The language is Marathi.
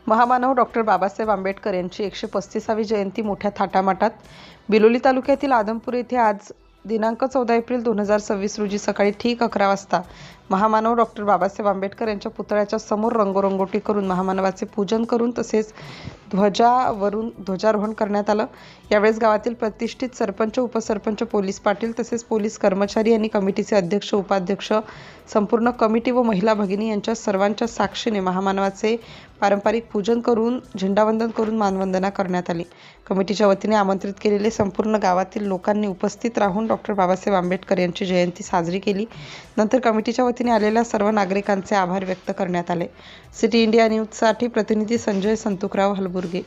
महामानव डॉक्टर बाबासाहेब आंबेडकर यांची 135वी जयंती मोठ्या थाटामाटात बिलोली तालुक्यातील आदमपूर येथे आज दिनांक 14 एप्रिल 2026 रोजी सकाळी ठीक 11 वाजता महामानव डॉक्टर बाबासाहेब आंबेडकर यांच्या पुतळ्याच्या समोर रंगरंगोटी करून महामानवाचे पूजन करून तसेच ध्वजारोहण करण्यात आलं। यावेळेस गावातील प्रतिष्ठित सरपंच, उपसरपंच, पोलीस पाटील तसेच पोलीस कर्मचारी आणि कमिटीचे अध्यक्ष, उपाध्यक्ष, संपूर्ण कमिटी व महिला भगिनी यांच्या सर्वांच्या साक्षीने महामानवाचे पारंपरिक पूजन करून झेंडावंदन करून मानवंदना करण्यात आली। कमिटीच्या वतीने आमंत्रित केलेले संपूर्ण गावातील लोकांनी उपस्थित राहून डॉक्टर बाबासाहेब आंबेडकर यांची जयंती साजरी केली। नंतर कमिटीच्या वतीने आलेल्या सर्व नागरिकांचे आभार व्यक्त करण्यात आले। सिटी इंडिया न्यूजसाठी प्रतिनिधी संजय संतुकराव हलबुर्गे।